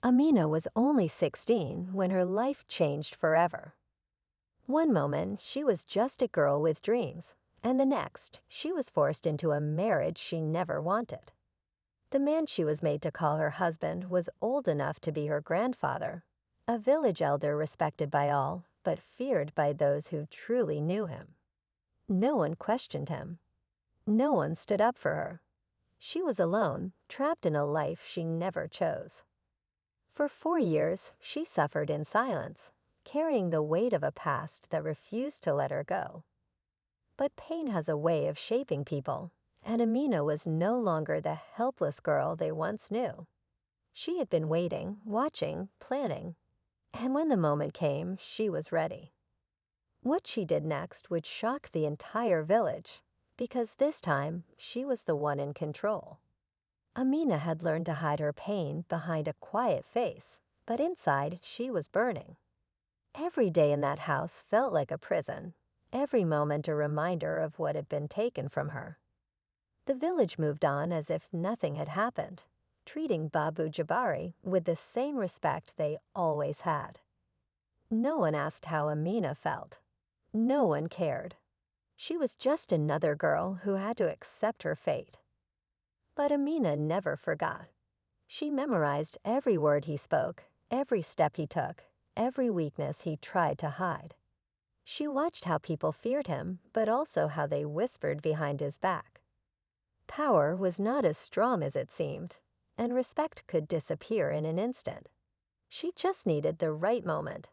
Amina was only 16 when her life changed forever. One moment, she was just a girl with dreams, and the next, she was forced into a marriage she never wanted. The man she was made to call her husband was old enough to be her grandfather, a village elder respected by all, but feared by those who truly knew him. No one questioned him. No one stood up for her. She was alone, trapped in a life she never chose. For 4 years, she suffered in silence, carrying the weight of a past that refused to let her go. But pain has a way of shaping people, and Amina was no longer the helpless girl they once knew. She had been waiting, watching, planning, and when the moment came, she was ready. What she did next would shock the entire village, because this time, she was the one in control. Amina had learned to hide her pain behind a quiet face, but inside she was burning. Every day in that house felt like a prison, every moment a reminder of what had been taken from her. The village moved on as if nothing had happened, treating Babu Jabari with the same respect they always had. No one asked how Amina felt. No one cared. She was just another girl who had to accept her fate. But Amina never forgot. She memorized every word he spoke, every step he took, every weakness he tried to hide. She watched how people feared him, but also how they whispered behind his back. Power was not as strong as it seemed, and respect could disappear in an instant. She just needed the right moment.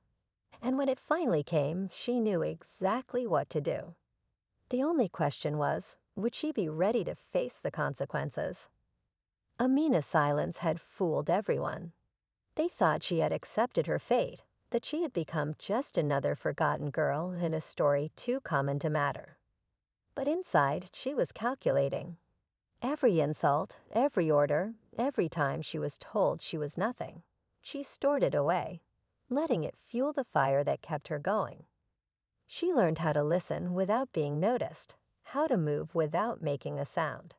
And when it finally came, she knew exactly what to do. The only question was, would she be ready to face the consequences? Amina's silence had fooled everyone. They thought she had accepted her fate, that she had become just another forgotten girl in a story too common to matter. But inside, she was calculating. Every insult, every order, every time she was told she was nothing, she stored it away, letting it fuel the fire that kept her going. She learned how to listen without being noticed, how to move without making a sound.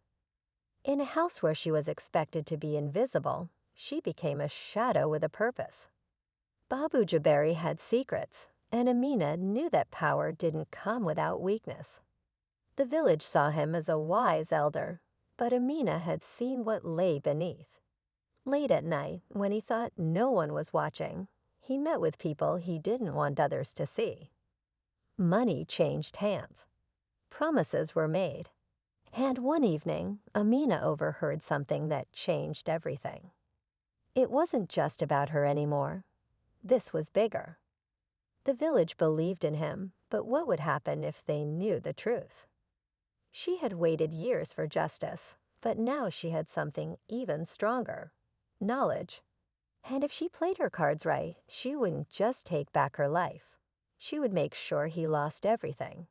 In a house where she was expected to be invisible, she became a shadow with a purpose. Babu Jabari had secrets, and Amina knew that power didn't come without weakness. The village saw him as a wise elder, but Amina had seen what lay beneath. Late at night, when he thought no one was watching, he met with people he didn't want others to see. Money changed hands. Promises were made. And one evening, Amina overheard something that changed everything. It wasn't just about her anymore. This was bigger. The village believed in him, but what would happen if they knew the truth? She had waited years for justice, but now she had something even stronger: knowledge. And if she played her cards right, she wouldn't just take back her life. She would make sure he lost everything.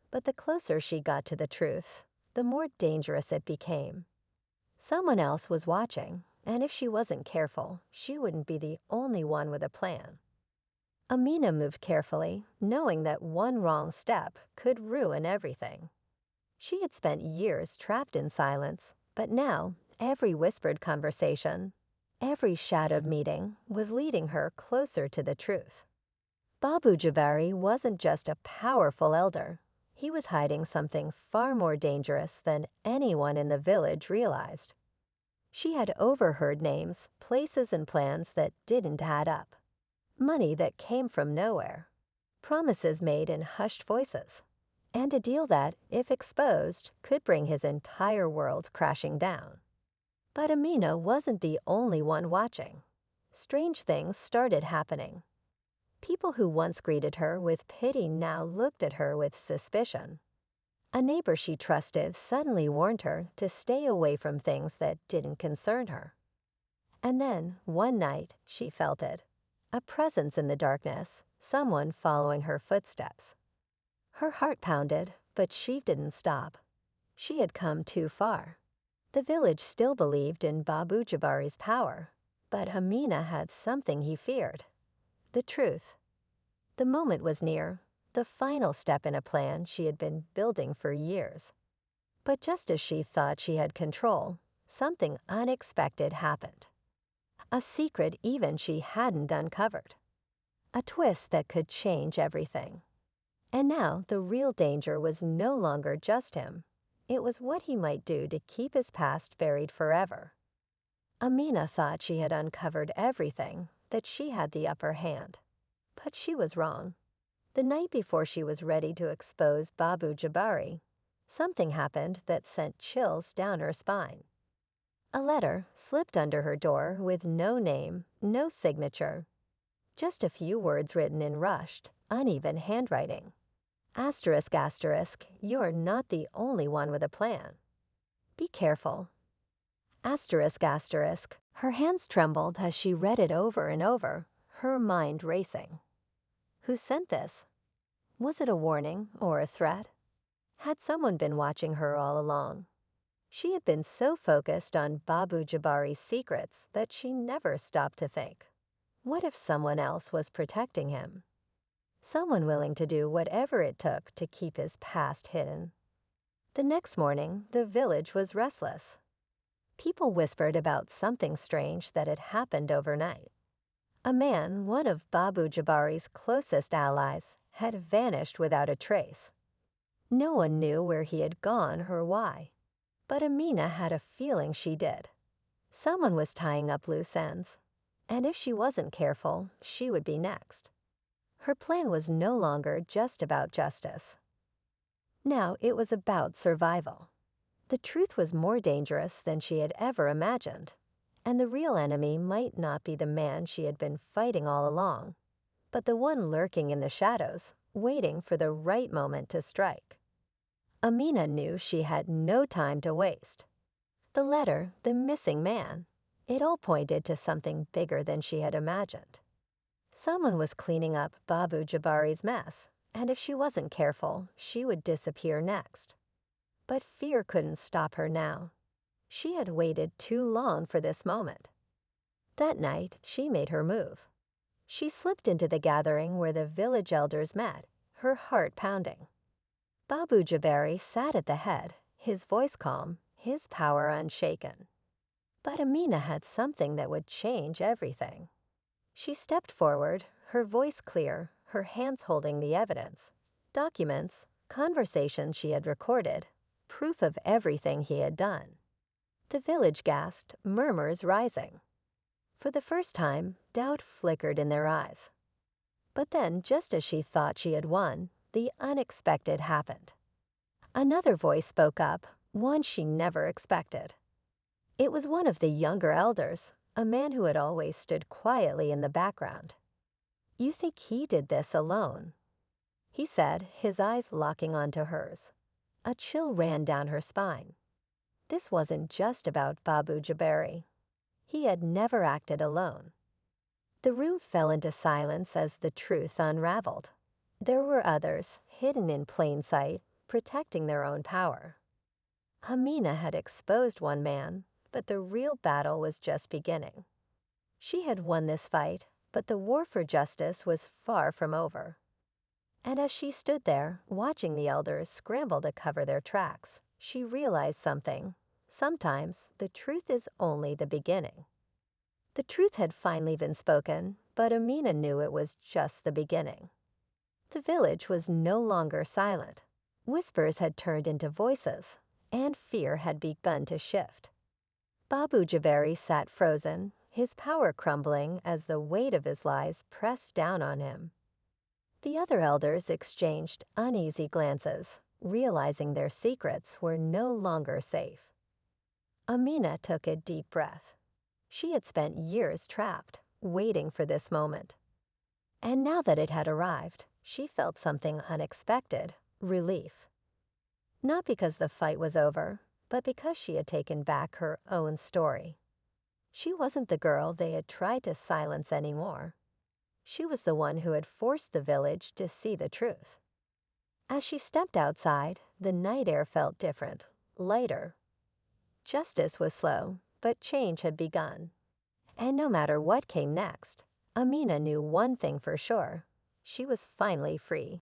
But the closer she got to the truth, the more dangerous it became. Someone else was watching, and if she wasn't careful, she wouldn't be the only one with a plan. Amina moved carefully, knowing that one wrong step could ruin everything. She had spent years trapped in silence, but now every whispered conversation, every shadowed meeting was leading her closer to the truth. Babu Jabari wasn't just a powerful elder. He was hiding something far more dangerous than anyone in the village realized. She had overheard names, places, and plans that didn't add up. Money that came from nowhere. Promises made in hushed voices. And a deal that, if exposed, could bring his entire world crashing down. But Amina wasn't the only one watching. Strange things started happening. People who once greeted her with pity now looked at her with suspicion. A neighbor she trusted suddenly warned her to stay away from things that didn't concern her. And then, one night, she felt it. A presence in the darkness, someone following her footsteps. Her heart pounded, but she didn't stop. She had come too far. The village still believed in Babu Jabari's power, but Amina had something he feared: the truth. The moment was near, the final step in a plan she had been building for years. But just as she thought she had control, something unexpected happened. a secret even she hadn't uncovered, a twist that could change everything. And now the real danger was no longer just him. It was what he might do to keep his past buried forever. Amina thought she had uncovered everything, that she had the upper hand. But she was wrong. The night before she was ready to expose Babu Jabari, something happened that sent chills down her spine. A letter slipped under her door with no name, no signature. Just a few words written in rushed, uneven handwriting. Asterisk, asterisk, you're not the only one with a plan. Be careful. Asterisk, asterisk. Her hands trembled as she read it over and over, her mind racing. Who sent this? Was it a warning or a threat? Had someone been watching her all along? She had been so focused on Babu Jabari's secrets that she never stopped to think. What if someone else was protecting him? Someone willing to do whatever it took to keep his past hidden. The next morning, the village was restless. People whispered about something strange that had happened overnight. A man, one of Babu Jabari's closest allies, had vanished without a trace. No one knew where he had gone or why, but Amina had a feeling she did. Someone was tying up loose ends, and if she wasn't careful, she would be next. Her plan was no longer just about justice. Now it was about survival. The truth was more dangerous than she had ever imagined, and the real enemy might not be the man she had been fighting all along, but the one lurking in the shadows, waiting for the right moment to strike. Amina knew she had no time to waste. The letter, the missing man, it all pointed to something bigger than she had imagined. Someone was cleaning up Babu Jabari's mess, and if she wasn't careful, she would disappear next. But fear couldn't stop her now. She had waited too long for this moment. That night, she made her move. She slipped into the gathering where the village elders met, her heart pounding. Babu Jabari sat at the head, his voice calm, his power unshaken. But Amina had something that would change everything. She stepped forward, her voice clear, her hands holding the evidence. Documents, conversations she had recorded, proof of everything he had done. The village gasped, murmurs rising. For the first time, doubt flickered in their eyes. But then, just as she thought she had won, the unexpected happened. Another voice spoke up, one she never expected. It was one of the younger elders, a man who had always stood quietly in the background. "You think he did this alone?" he said, his eyes locking onto hers. A chill ran down her spine. This wasn't just about Babu Jabari. He had never acted alone. The room fell into silence as the truth unraveled. There were others, hidden in plain sight, protecting their own power. Amina had exposed one man, but the real battle was just beginning. She had won this fight, but the war for justice was far from over. And as she stood there, watching the elders scramble to cover their tracks, she realized something. Sometimes the truth is only the beginning. The truth had finally been spoken, but Amina knew it was just the beginning. The village was no longer silent. Whispers had turned into voices, and fear had begun to shift. Babu Jabari sat frozen, his power crumbling as the weight of his lies pressed down on him. The other elders exchanged uneasy glances, realizing their secrets were no longer safe. Amina took a deep breath. She had spent years trapped, waiting for this moment. And now that it had arrived, she felt something unexpected, relief. Not because the fight was over, but because she had taken back her own story. She wasn't the girl they had tried to silence anymore. She was the one who had forced the village to see the truth. As she stepped outside, the night air felt different, lighter. Justice was slow, but change had begun. And no matter what came next, Amina knew one thing for sure. She was finally free.